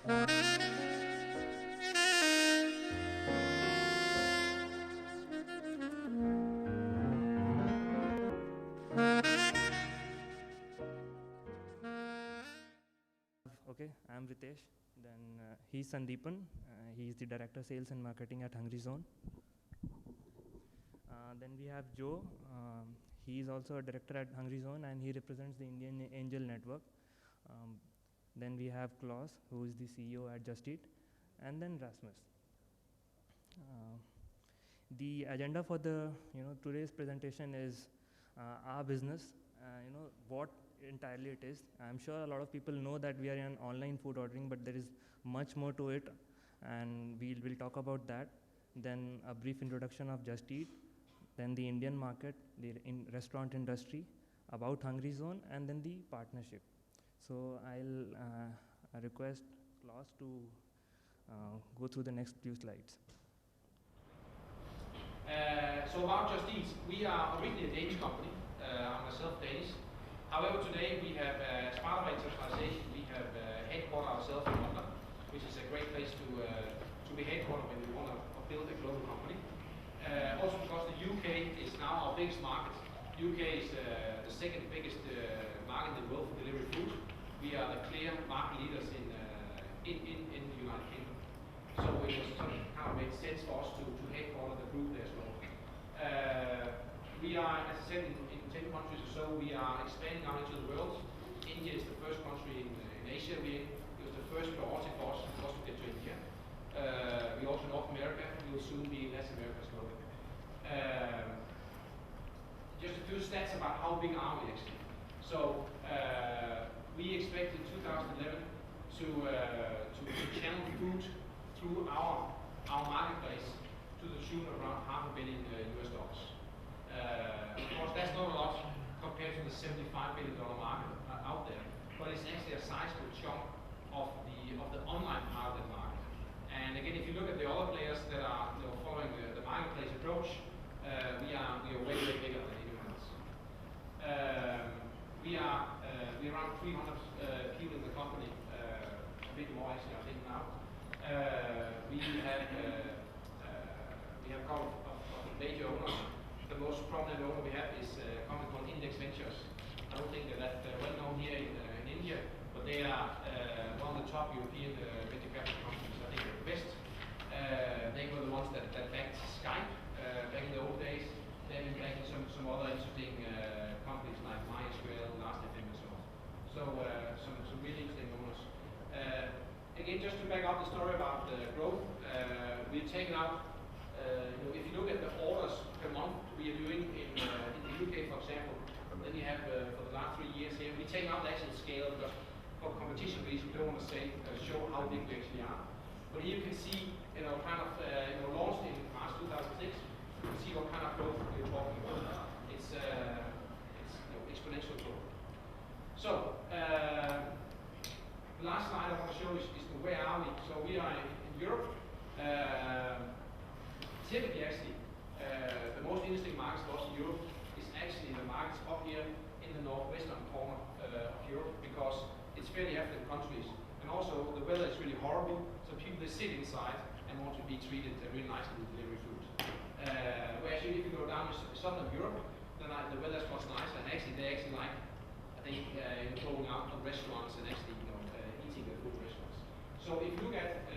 Okay, I'm Ritesh. Then he's Sandeepan. He's the Director Sales and Marketing at Hungry Zone. Then we have Joe. He's also a director at Hungry Zone and he represents the Indian Angel Network. Then we have Klaus, who is the CEO at Just Eat, and then Rasmus. The agenda for the today's presentation is our business. What entirely it is. I'm sure a lot of people know that we are in online food ordering, but there is much more to it, and we'll talk about that. Then a brief introduction of Just Eat, then the Indian market, the restaurant industry, about Hungry Zone, and then the partnership. So I'll request Klaus to go through the next few slides. So about Just Eat, we are originally a Danish company. I'm myself Danish. However, today we have, as part of our internationalization, we have headquartered ourselves in London, which is a great place to be headquartered when we want to build a global company. Also because the UK is now our biggest market. UK is the second biggest market in the world for delivery food. We are the clear market leaders in the United Kingdom. So it was kind of made sense for us to headquarter the group there as well. We are, as I said, in 10 countries or so. We are expanding out into the world. India is the first country in Asia we're in. It was the first priority for us to get to India. We also North America. We will soon be in Latin America as well. Just a few stats about how big are we actually. So we expect in 2011 to channel food through our marketplace to the tune of around $500 million US. Of course, that's not a lot compared to the $75 billion market out there, but it's actually a sizable chunk of the online part of the market. And again, if you look at the other players that are following the marketplace approach, we are way bigger than anyone else. We are around 300 people in the company, a bit more actually, I think now. We have a couple of major owners. The most prominent owner we have is a company called Index Ventures. I don't think that's well known here in India, but they are one of the top European venture capital companies. I think they're the best. They were the ones that backed Skype back in the old days. They've been backing some other interesting companies like MySQL, Last.fm, and so on. So some really interesting owners. Again, just to back up the story about growth, we've taken out. If you look at the orders per month we are doing in the UK, for example, then you have for the last 3 years here, we take out the actual scale because for competition reasons we don't want to show how big we actually are. But here you can see, launched in March 2006. You can see what kind of growth we're talking about. It's exponential growth. So the last slide I want to show is the where are we. So we are in Europe. Typically, actually, the most interesting markets for us in Europe is actually the markets up here in the northwestern corner of Europe, because it's fairly affluent countries, and also the weather is really horrible, so people they sit inside and want to be treated really nicely with delivery food. Where actually, if you go down to southern Europe, then the weather is much nicer, and actually they actually like, I think, going out to restaurants and actually eating the food restaurants. So if you look at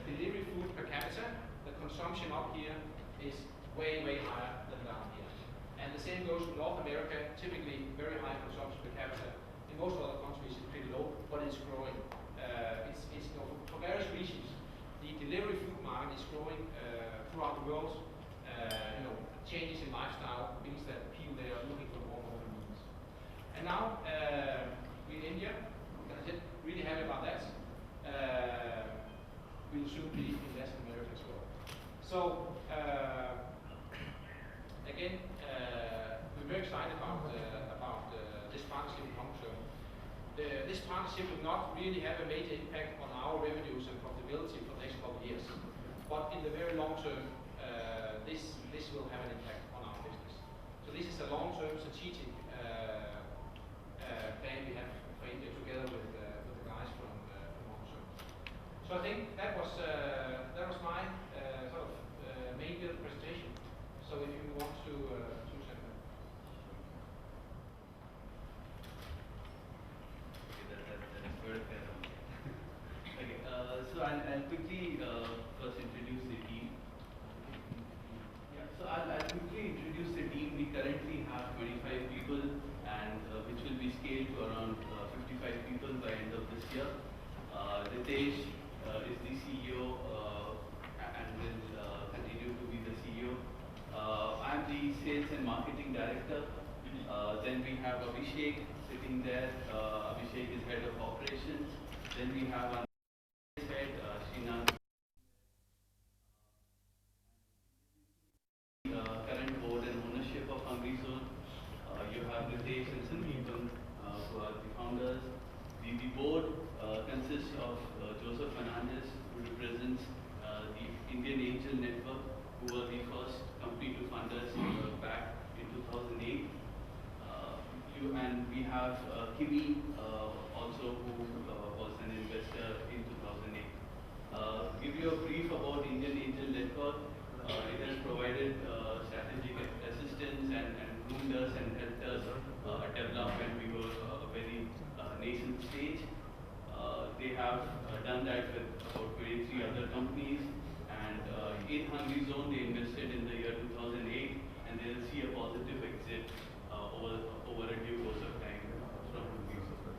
delivery food per capita, the consumption up here is way higher than down here. And the same goes for North America, typically very high consumption per capita. In most other countries it's pretty low, but it's growing. For various reasons, the delivery food market is growing throughout the world. Changes in lifestyle means that people there are looking for more convenience. And now, we're in India, I'm really happy about that. We'll soon be in Latin America as well. So, again, we're very excited about this partnership with Hungry Zone. This partnership will not really have a major impact on our revenues and profitability for the next couple of years. But in the very long term, this will have an impact on our business. So this is a long-term strategic plan we have for India together with the guys from Hungry Zone. So I think that was my sort of main bit of the presentation. So if you want to send them. Okay, that is very fair. Okay, so I'll quickly first introduce the team. Yeah, so I'll quickly introduce the team. We currently have 25 people, and which will be scaled to around 55 people by end of this year. Ritesh is the CEO and will continue to be the CEO. I'm the sales and marketing director. Then we have Abhishek sitting there. Abhishek is head of operations. Then we have our head, Srinath, current board and ownership of Hungry Zone. You have Ritesh and Sandeepan, who are the founders. The board consists of Joseph Fernandez, who represents the Indian Angel Network, who were the first company to fund us back in 2008. And we have Kimi also, who was an investor in 2008. Give you a brief about Indian Angel Network. It has provided strategic assistance and groomed us and helped us develop when we were a very nascent stage. They have done that with about 23 other companies, and in Hungry Zone they invested in the year 2008, and they will see a positive exit over a due course of time from Hungry Zone.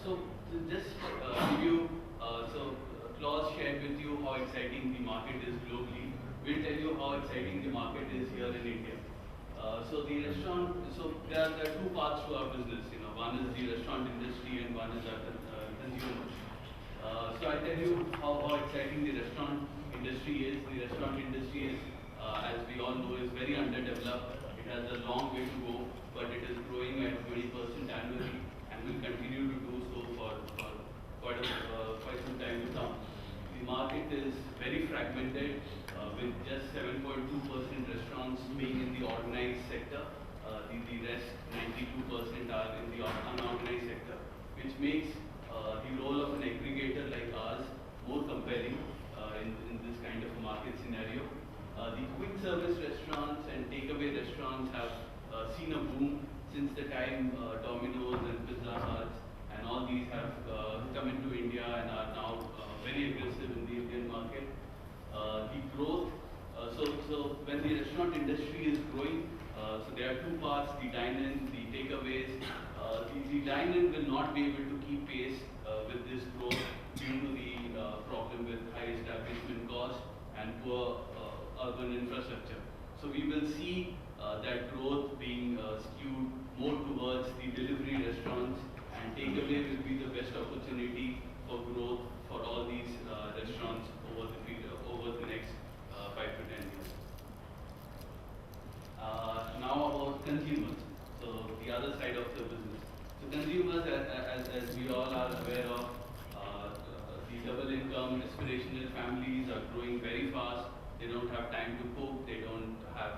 So to just give you, Klaus shared with you how exciting the market is globally. We'll tell you how exciting the market is here in India. So there are two parts to our business. One is the restaurant industry and one is our consumers. So I'll tell you how exciting the restaurant industry is. The restaurant industry is, as we all know, is very underdeveloped. It has a long way to go, but it is growing at 20% annually and will continue to do so for quite some time to come. The market is very fragmented, with just 7.2% restaurants being in the organized sector. The rest, 92%, are in the unorganized sector, which makes the role of an aggregator like ours more compelling in this kind of a market scenario. The quick service restaurants and takeaway restaurants have seen a boom since the time Domino's and Pizza Hut and all these have come into India and are now very aggressive in the Indian market. The growth, so when the restaurant industry is growing, so there are two parts: the dine-in, the takeaways. The dine-in will not be able to keep pace with this growth due to the problem with high establishment cost and poor urban infrastructure. So we will see that growth being skewed more towards the delivery restaurants, and takeaway will be the best opportunity for growth for all these restaurants over the next 5 to 10 years. Now about consumers, so the other side of the business. So consumers, as we all are aware of, the double income aspirational families are growing very fast. They don't have time to cook. They don't have,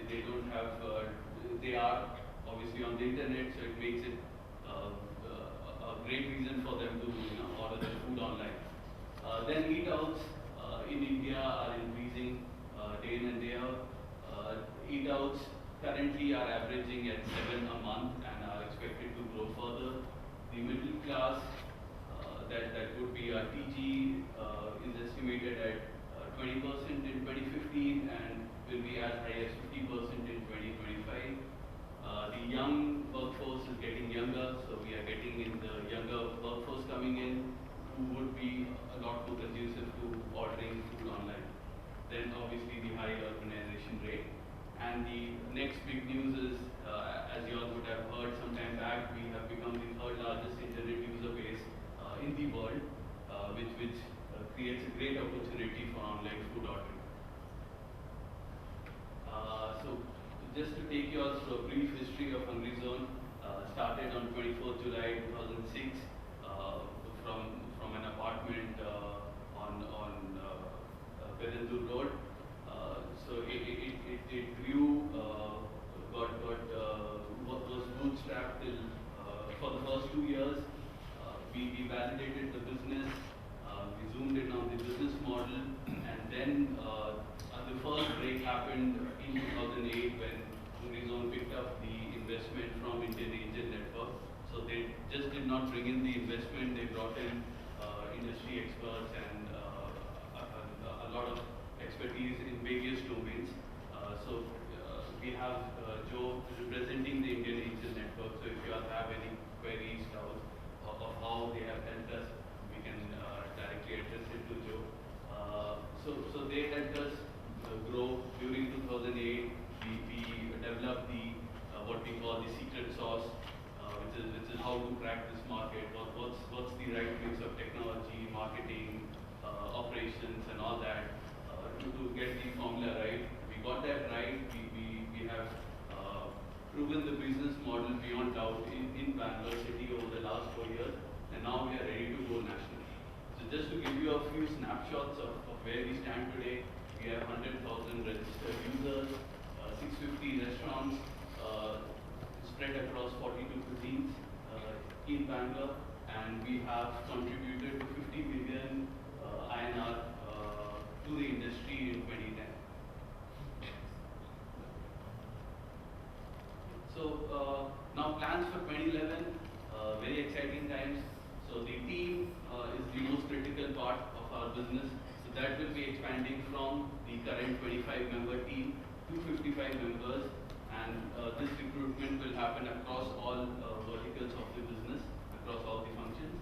they don't have. They are obviously on the internet, so it makes it a great reason for them to order their food online. Then eat outs in India are increasing day in and day out. Eat outs currently are averaging at 7 a month and are expected to grow further. The middle class, that would be our TG, is estimated at 20% in 2015 and will be as high as 50% in 2025. The young workforce is getting younger, so we are getting in the younger workforce coming in, who would be a lot more conducive to ordering food online. Then obviously the high urbanization rate. And the next big news is, as you all would have heard some time back, we have become the third largest internet user base in the world, which creates a great opportunity for online food ordering. So just to take you all through a brief history of Hungry Zone, started on 24th July 2006 from an apartment on Berendur Road. So it grew, was bootstrapped we validated the business, we zoomed in on the business model, and then the first break happened in 2008 when Hungryzone picked up the investment from Indian Angel Network. So they just did not bring in the investment, they brought in industry experts and a lot of expertise in various domains. We have Joe representing the Indian Angel Network. So if you all have any queries, doubts of how they have helped us, we can directly address it to Joe. So they helped us grow during 2008. We developed the what we call the secret sauce, which is how to crack this market. What's the right mix of technology, marketing, operations, and all that to get the formula right. We got that right. We have proven the business model beyond doubt in Bangalore city over the last 4 years, and now we are ready to go nationally. So just to give you a few snapshots of where we stand today, we have 100,000 registered users, 650 restaurants spread across 42 cuisines in Bangalore, and we have contributed to 50 million INR to the industry in 2010. So now plans for 2011, very exciting times. So the team is the most critical part of our business. So that will be expanding from the current 25-member team to 55 members, and this recruitment will happen across all verticals of the business, across all the functions.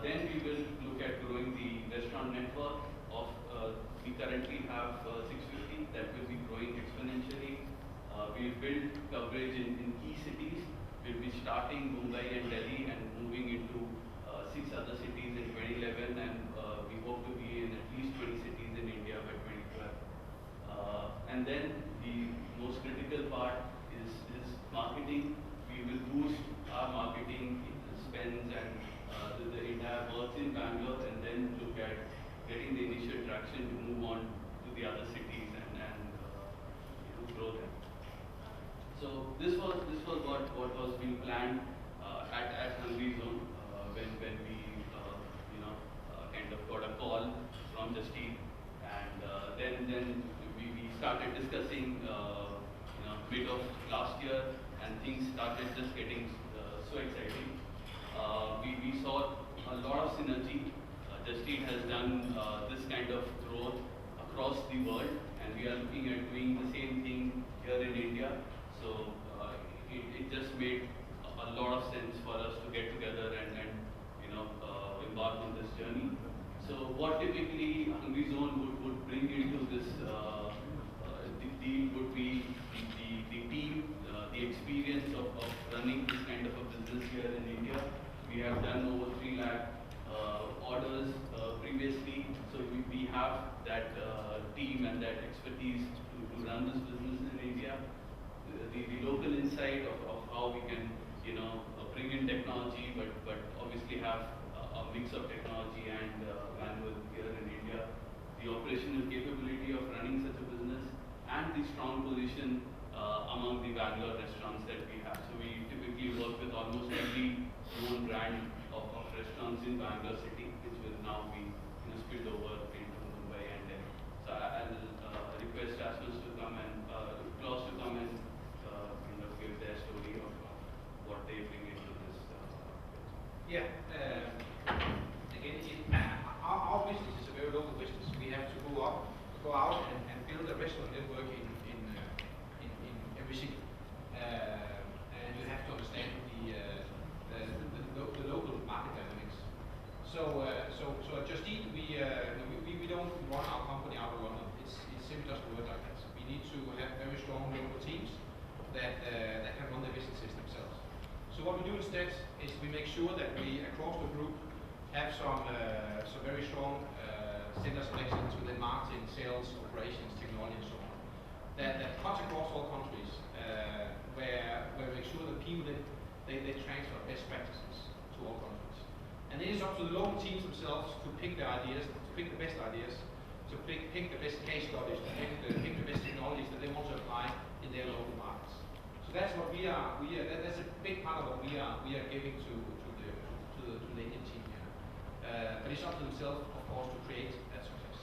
Then we will look at growing the restaurant network of, we currently have 650, that will be growing exponentially. We'll build coverage in key cities. We'll be starting Mumbai and Delhi and moving into 6 other cities in 2011, and we hope to be in at least 20 cities in India by 2012. And then the most critical part is marketing. We will boost our marketing spends and the entire works in Bangalore, and then look at getting the initial traction to move on to the other cities and grow them. So this was what was being planned at Hungryzone when we kind of got a call from Justine, and then we started discussing mid of last year, and things started just getting so exciting. We saw a lot of synergy. Justine has done this kind of growth across the world, and we are looking at doing the same thing here in India. So it just made a lot of sense for us to get together and embark on this journey. So what typically Hungryzone would bring into this deal would be the team, the experience of running this kind of a business here in India. We have done over 3 lakh orders previously, so we have that team and that expertise to run this business in India. The local insight of how we can, bring in technology, but obviously have a mix of technology and manual here in India. The operational capability of running such a business, and the strong position among the Bangalore restaurants that we have. So we typically work with almost every known brand of restaurants in Bangalore city, which will now be spilled over into Mumbai and Delhi. So I'll request Rasmus to come and Klaus to come and give their story of what they bring into this. Yeah. Again, our business is a very local business. We have to go out and build a restaurant network in every city, and you have to understand the local market dynamics. So at Justine, we don't run our company out of London. It simply doesn't work like that. We need to have very strong local teams that can run their businesses themselves. So what we do instead is we make sure that we, across the group, have some very strong centers of excellence within marketing, sales, operations, technology, and so on. That cuts across all countries, where we make sure that people they transfer best practices to all countries. And it is up to the local teams themselves to pick their ideas, to pick the best ideas, to pick the best case studies, to pick the best technologies that they want to apply in their local markets. So that's what we are. That's a big part of what we are giving to to the Indian team here. But it's up to themselves, of course, to create that success.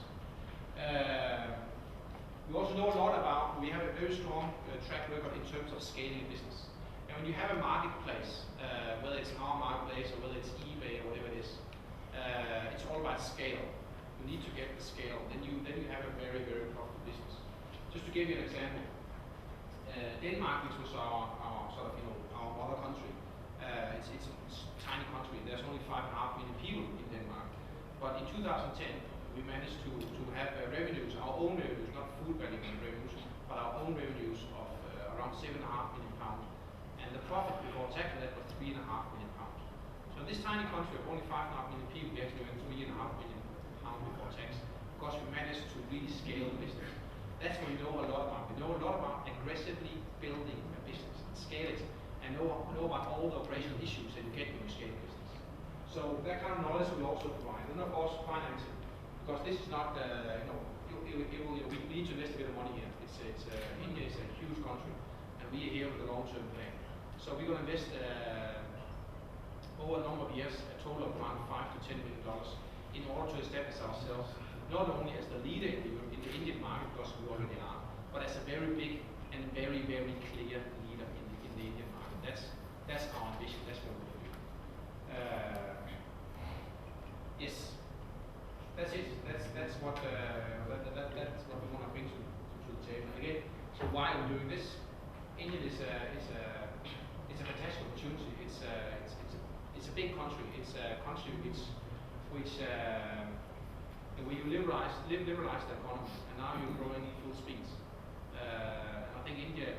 We also know a lot about, we have a very strong track record in terms of scaling business. And when you have a marketplace, whether it's our marketplace or whether it's eBay or whatever it is, it's all about scale. You need to get the scale, then you have a very, very profitable business. Just to give you an example, Denmark, which was our sort of, our mother country, it's a tiny country. There's only 5.5 million people in Denmark. But in 2010, we managed to have revenues, our own revenues, not food value revenues, but our own revenues of around 7.5 million pounds. And the profit before tax of that was 3.5 million pounds. So in this tiny country of only 5.5 million people, we actually earned 3.5 million pounds before tax, because we managed to really scale the business. That's what we know a lot about. We know a lot about aggressively building a business, scale it, and know about all the operational issues that you get when you scale a business. So that kind of knowledge we also provide. And of course, financing, because this is not, we need to invest a bit of money here. India is a huge country, and we are here with a long-term plan. So we're going to invest over a number of years, a total of around $5 to $10 million in order to establish ourselves not only as the leader in the Indian market, because we already are, but as a very big and very, very clear leader in the Indian market. That's our ambition. That's what we're doing. Yes, that's it. That's what we want to bring to the table. And again, so why are we doing this? India is a fantastic opportunity. It's a big country. It's a country which where you liberalize the economy, and now you're growing full speed. And I think India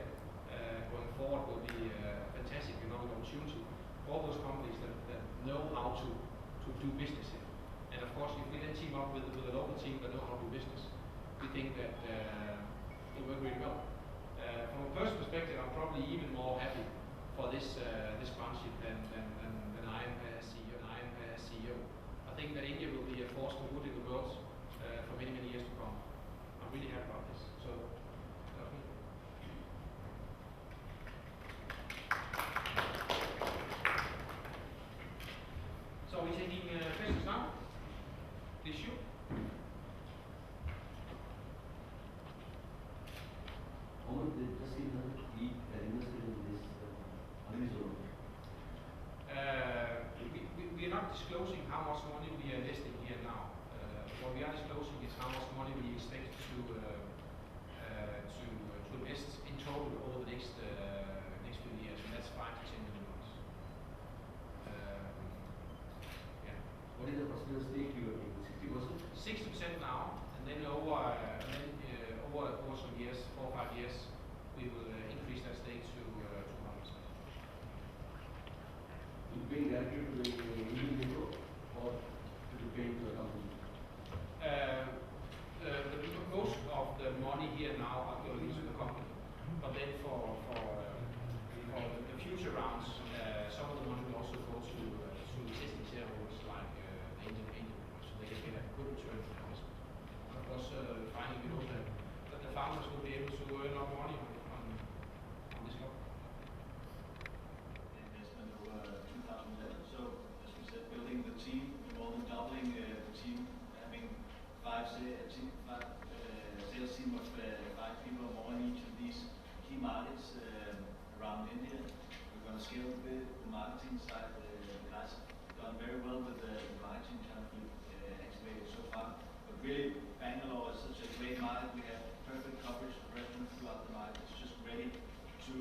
going forward will be a fantastic economic opportunity for all those companies that know how to do business here. And of course, if we then team up with a local team that know how to do business, we think that it will work really well. From a personal perspective, I'm probably even more happy for this partnership than I am as CEO. I think that India will be a force for good in the world for many, many years to come. I'm really happy about this. So, that's me. So, are we taking questions now? Please shoot. How much did just see the invested in this Amazon? We are not disclosing how much money we are investing here now. What we are disclosing is how much money we expect to invest in total over the next few years, and that's $5 to $10 million. Yeah. What is the percentage stake you are taking? 60%? 60% now, and then over some years, 4 or 5 years, we will increase that stake to 100%. You pay directly to the individual or to be paid to the company? Most of the money here now are going into the company, but then for the future rounds, some of the money will also go to existing shareholders like the Indian so they can get a good return on investment. And of course, finally, we hope that the founders will be able to earn a lot of money on this company. Investment over 2011. So, as we said, building the team, more than doubling the team, having sales team of 5 people or more in each of these key markets around India. We're going to scale the marketing side. The guys have done very well with the marketing channel we've activated so far. But really, Bangalore is such a great market. We have perfect coverage of restaurants throughout the market. It's just ready to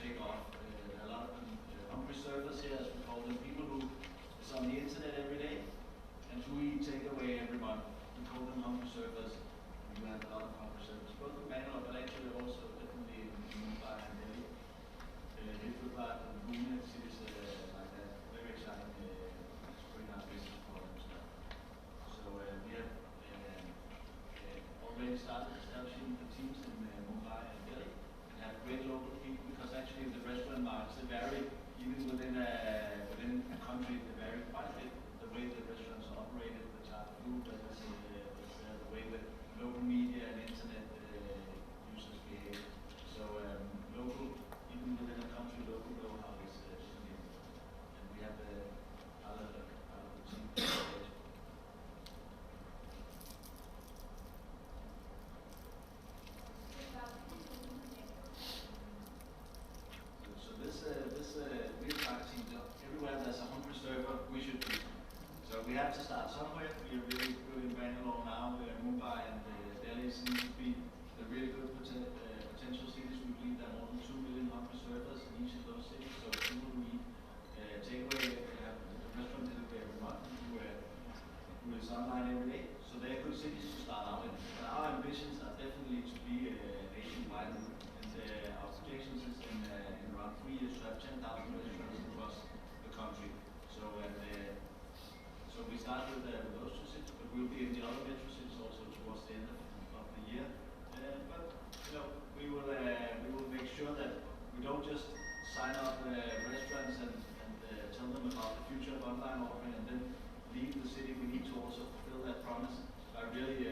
take off. A lot of hungry surfers here, as we call them, people who is on the internet every day and who eat takeaway every month. We call them hungry surfers. We have a lot of hungry surfers, both in Bangalore, but actually also definitely in Mumbai and Delhi. Hyderabad and Pune, cities like that. Very exciting spring out business for them. So we have already started establishing the teams in Mumbai and Delhi and have great local people, because actually the restaurant markets vary even within a country. They vary quite a bit. The way the restaurants are operated, the type of food, the way the local media and internet users behave. So local really